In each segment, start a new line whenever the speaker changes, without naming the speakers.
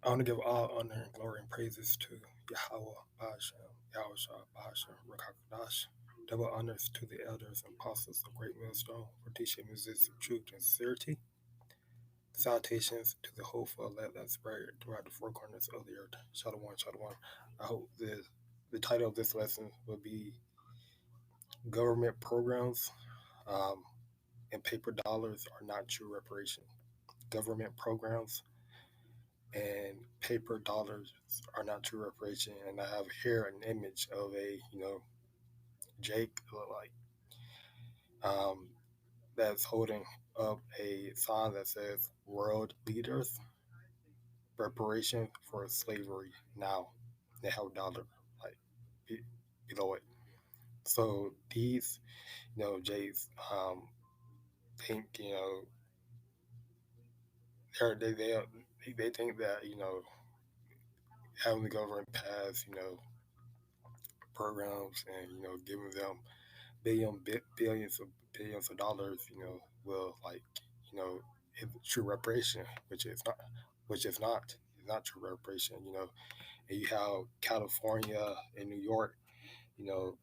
I want to give all honor and glory and praises to Yahawah, BAHASHAM, YAHAWASHI, BAHASHAM, QADASH. Double honors to the elders and apostles of Great Millstone for teaching musicians of truth and sincerity. Salutations to the hopeful elect that spread throughout the four corners of the earth. Shalom, shalom. I hope the title of this lesson will be Government Programs and Paper Dollars Are Not True Reparation. Government programs and paper dollars are not true reparation. And I have here an image of a, Jake, like, that's holding up a sign that says World Leaders Reparation for Slavery Now. They have a dollar, like, below it. So these, Jays, think, they think that, having the government pass, programs and, giving them billions of dollars, will, like, it's true reparation, it's not true reparation, And you have California and New York, you know,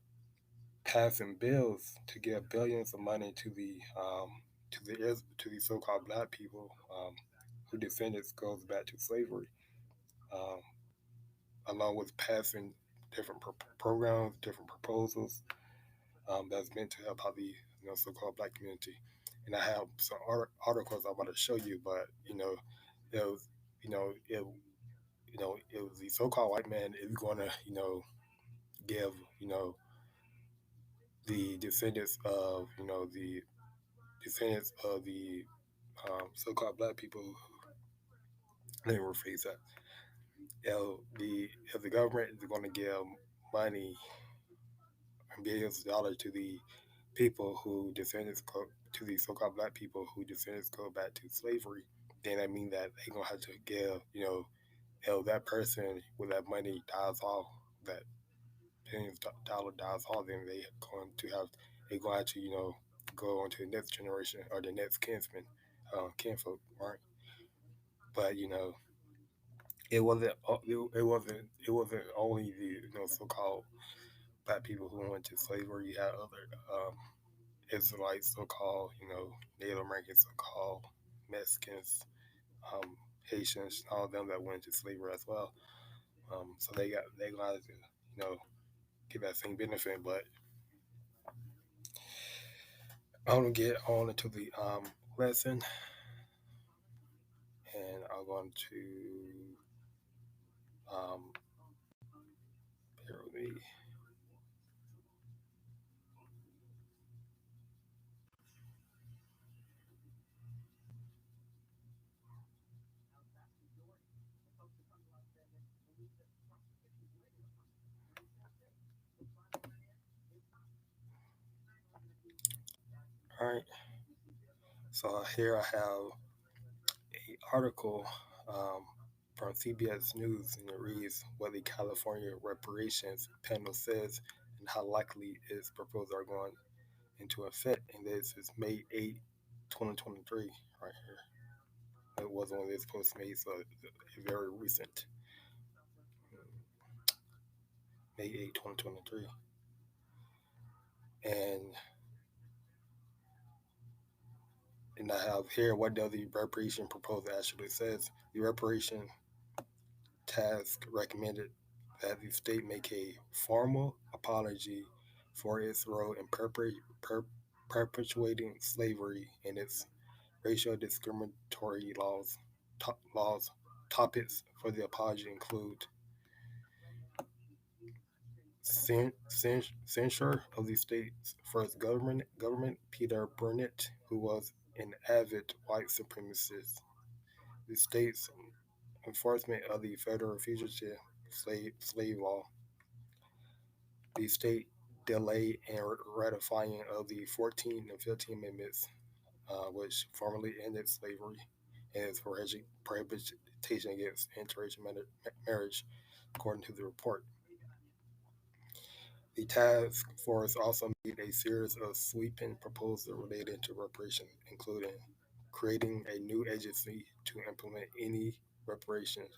passing bills to give billions of money to the so-called black people, who descendants goes back to slavery, um, along with passing different programs, different proposals, that's meant to help out the, so-called black community. And I have some articles I want to show you, but, it was, it it was the so-called white man is going to, give, the descendants of, the so-called black people. Let me rephrase that. If the government is going to give money and billions of dollars to the people who descendants go to the so-called black people who descendants go back to slavery, then that means that they're gonna have to give, if that person with that money dies off, that billions dollar dies off, then they're going to, go on to the next generation or the next kinsman, kinfolk, right? But, it wasn't only the, so-called black people who went to slavery. You had other, Israelites, so-called, Native Americans, so-called Mexicans, Haitians, all of them that went into slavery as well. So they got to, get that same benefit. But I want to get on into the lesson, and I'm going to bear with me. All right. So here I have an article, from CBS News, and it reads what the California Reparations Panel says and how likely its proposals are going into effect. And this is May 8, 2023, right here. It wasn't when this post made, so it's very recent. May 8, 2023. And I have here what does the reparation proposal actually says. The reparation task recommended that the state make a formal apology for its role in perpetuating slavery and its racial discriminatory laws. Topics for the apology include censure of the state's first government Peter Burnett, who was an avid white supremacist, the state's enforcement of the federal fugitive slave law, the state delay in ratifying of the 14th and 15th Amendments, which formally ended slavery, and its prohibition against interracial marriage, according to the report. The task force also made a series of sweeping proposals related to reparations, including creating a new agency to implement any reparations,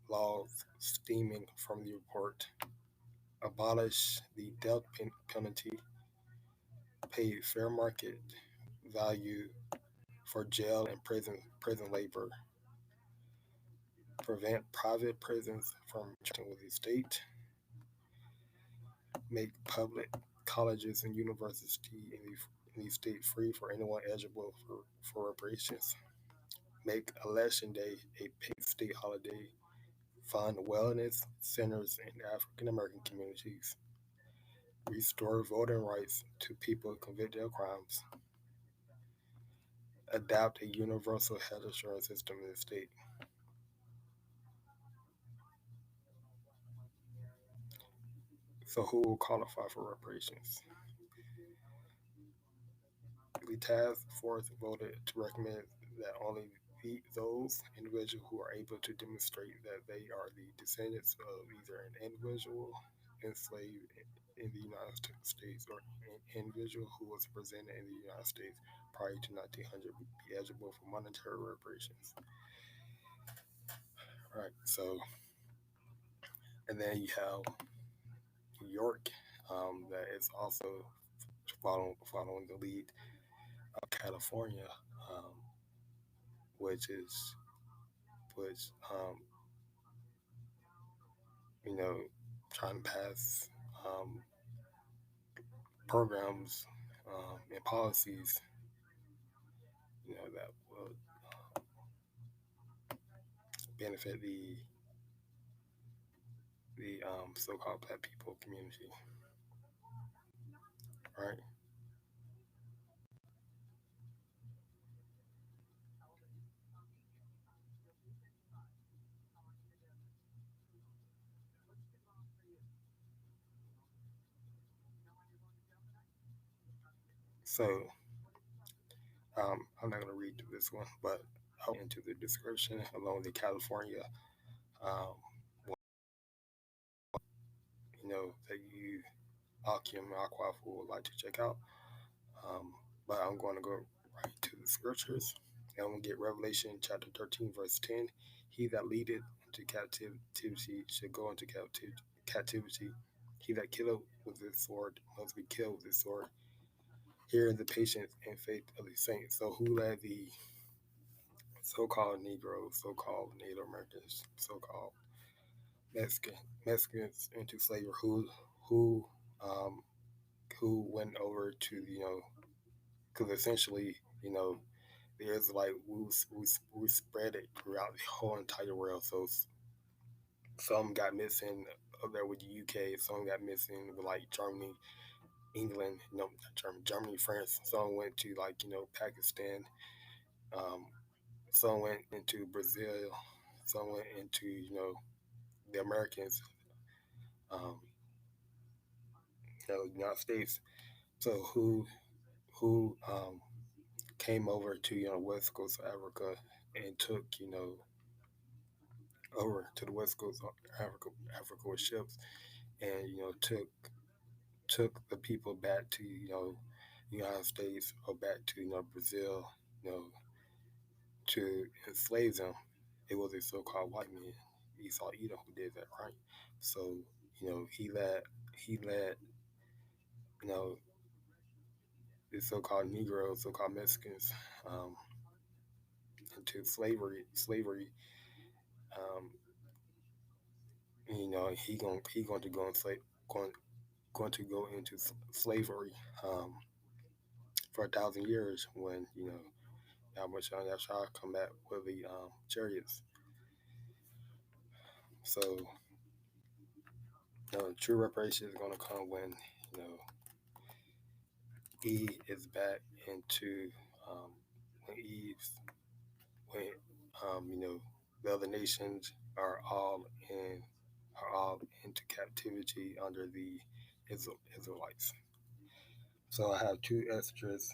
laws stemming from the report, abolish the death penalty, pay fair market value for jail and prison labor, prevent private prisons from contracting with the state, make public colleges and universities in the state free for anyone eligible for reparations, make election day a paid state holiday, fund wellness centers in African American communities, restore voting rights to people convicted of crimes, adopt a universal health insurance system in the state. So, who will qualify for reparations? The task force voted to recommend that only those individuals who are able to demonstrate that they are the descendants of either an individual enslaved in the United States or an individual who was presented in the United States prior to 1900 be eligible for monetary reparations. Right. So, and then you have New York, that is also following the lead of California, um, which is which you know trying to pass um, programs and policies that will benefit the so-called Black people community, right? So I'm not going to read through this one, but I'll into the description along the California, um, that you Akim Akwafu would like to check out. Um, but I'm going to go right to the scriptures. And we'll get Revelation chapter 13, verse 10. He that leadeth into captivity should go into captivity. He that killeth with his sword must be killed with his sword. Here is the patience and faith of the saints. So who led the so-called Negroes, so-called Native Americans, so-called Mexicans into slavery? Who um, who went over to because essentially the Israelite we spread it throughout the whole entire world. So some got missing up there with the UK, some got missing with like Germany, England, not Germany, France. Some went to Pakistan. Um, some went into Brazil. Some went into the Americans, um, United States. So who came over to West Coast of Africa and took over to the West Coast of Africa with ships, and took the people back to United States or back to Brazil, you know to enslave them. It was a so-called white man, Esau Edom, who did that, right? So he led you know the so-called Negroes, so-called Mexicans, um, into slavery. Um, he going to go in going to go into slavery, um, for 1,000 years when Yahweh come back with the chariots. So true reparation is going to come when you know he is back into um, when he's when the other nations are all into captivity under the Israelites. So I have two Esdras,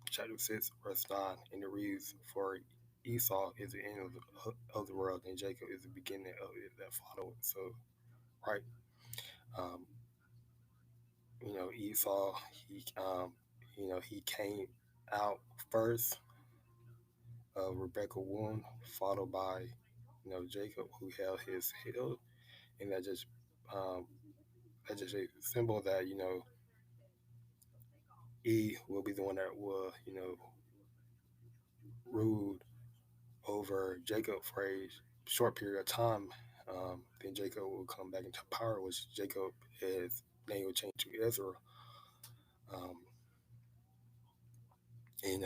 chapter 6, verse 9, and it reads, "For Esau is the end of the world, and Jacob is the beginning of it that followed." So, right, um, Esau, he came out first of Rebecca's womb, followed by Jacob who held his hill, and um, that's just a symbol that will be the one that will rule over Jacob for a short period of time. Then Jacob will come back into power, which Jacob is name will change to Israel. Um, and,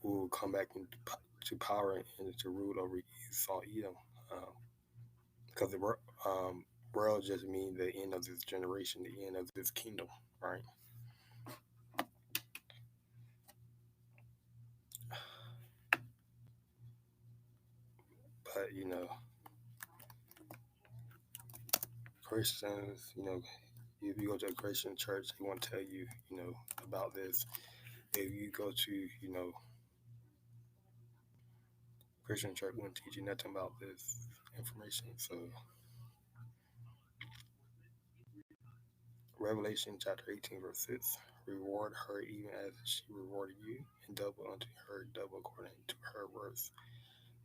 will come back to power and to rule over Esau, Edom. Because the world just means the end of this generation, the end of this kingdom, right? But Christians, if you go to a Christian church, they won't tell you, about this. If you go to, Christian church, won't teach you nothing about this information. So, Revelation chapter 18, verse 6, reward her even as she rewarded you, and double unto her double according to her worth.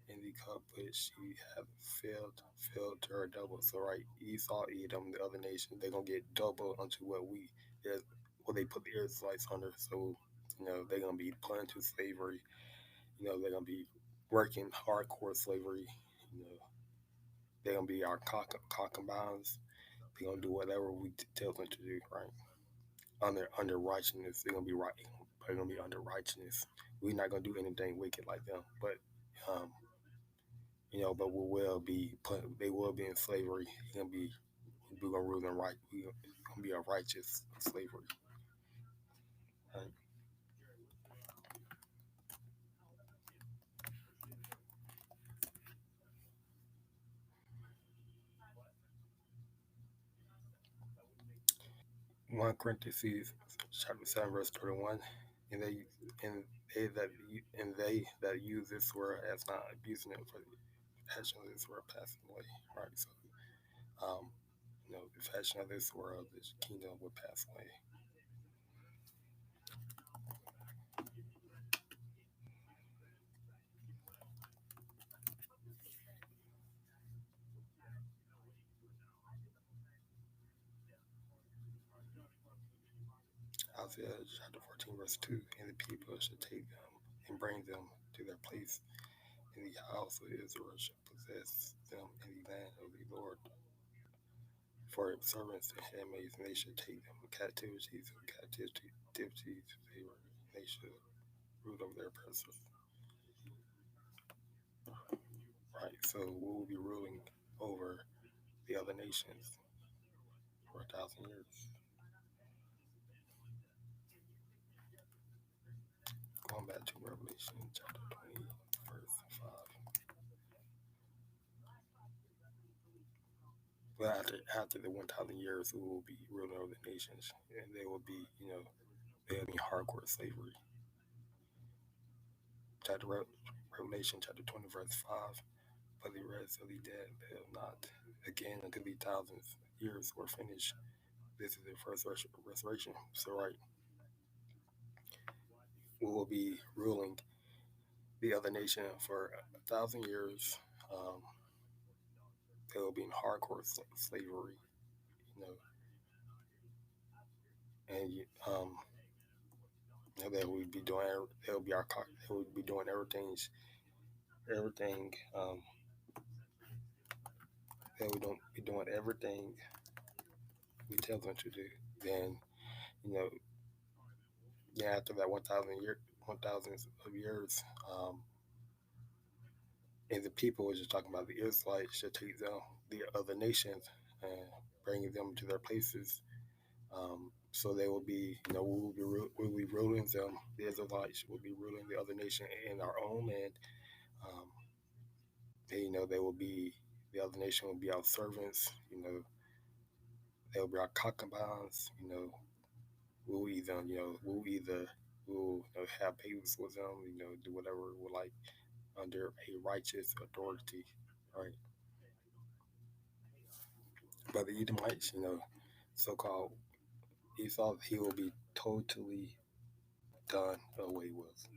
In the cup which she hath filled to her double. So right, Esau, Edom, the other nations, they're gonna get double unto what they put the Israelites under. So, they're gonna be put into slavery. They're gonna be working hardcore slavery. They're gonna be our concubines. They're gonna do whatever we tell them to do, right? Under righteousness, they're gonna be right. They're gonna be under righteousness. We're not gonna do anything wicked like them, but but they will be in slavery. We're gonna rule them right. We're gonna be a righteous slavery. Right? 1 Corinthians chapter 7, verse 31. And they that use this word as not abusing it, for the passion of this world passing away. Right. So the fashion of this world, this kingdom will pass away. Isaiah chapter 14, verse 2. And the people should take them and bring them to their place, and the house of Israel shall possess them in the land of the Lord. For servants and handmaids, and they should take them captivities and captivities they should root over their oppressors. Right, so we will be ruling over the other nations for 1,000 years. Going back to Revelation chapter 20, verse 5. But after the 1,000 years, we will be ruling over the nations, and they will be, they'll be hardcore slavery. Revelation chapter 20, verse 5. But the rest of the dead will not again until the 1,000 years were finished. This is the first restoration. So, right, we will be ruling the other nation for 1,000 years. They will be in hardcore slavery, and they will be doing. They will be doing everything. They will be doing everything we tell them to do. Then, after that 1,000 of years, and the people, was just talking about the Israelites, should take them, the other nations, and bring them to their places. So they will be, we'll be ruling them. The Israelites will be ruling the other nation in our own land. And, they will be, the other nation will be our servants. They will be our concubines. We'll have babies with them. Do whatever we like under a righteous authority, right? But the Edomites, so-called Esau, he will be totally done away with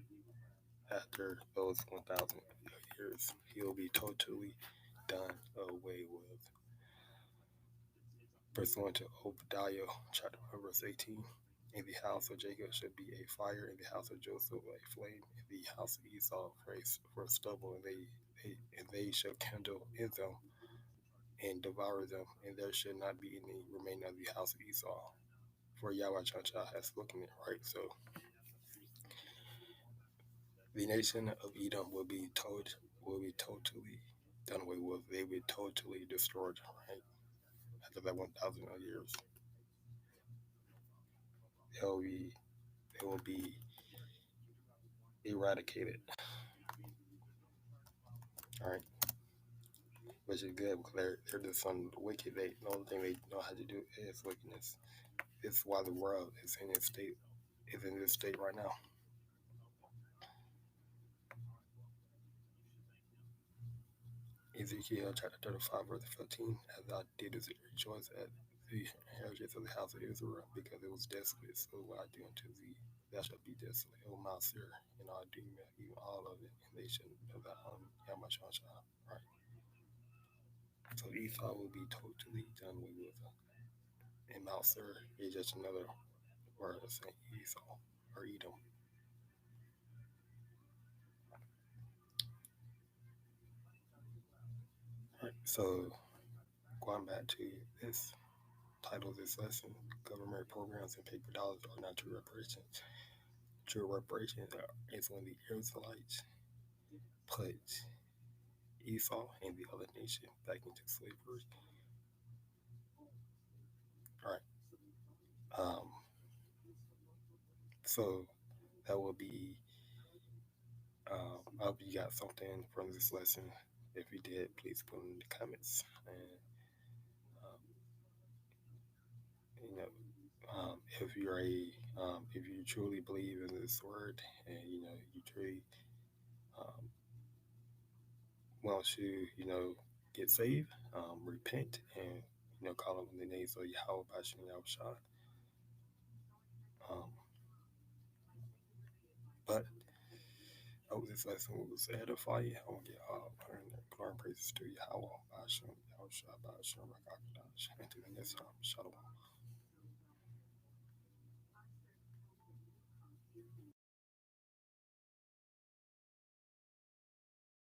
after those 1,000 years. He will be totally done away with. Pursuant to Obadiah chapter 1, verse 18, in the house of Jacob should be a fire, in the house of Joseph a flame, in the house of Esau for stubble, and they shall kindle in them and devour them, and there should not be any remaining of the house of Esau. For YAHAWASHI has spoken it, right? So the nation of Edom will be totally done away with. They will be totally destroyed, right? After that 1,000 years, they will be eradicated. All right, which is good because they're just some wicked. The only thing they know how to do is wickedness. It's why the world is in this state right now. Ezekiel chapter 35, verse 15, as I did rejoice at the inheritance of the house of Israel, because it was desolate, so what I do unto thee, thou shalt be desolate, O Mount Seir, and I'll do even all of it, and they shall know that I am YAHAWASHI, right? So Esau will be totally done away with. And Mount Seir is just another word of saying Esau or Edom. Right, so going back to this title of this lesson, government programs and paper dollars are not true reparations. True reparations is when the Israelites put Esau and the other nation back into slavery. All right. So that will be. I hope you got something from this lesson. If you did, please put in the comments. And um, you know, if you truly believe in this word, and you truly want to get saved, repent, and call on the names of Yahawah, BAHASHAM, YAHAWASHI. But I hope this lesson was edifying. I want to get all glory and praises to Yahawah, BAHASHAM, YAHAWASHI, BAHASHAM, RAWCHAA. Until the next time, Shalom.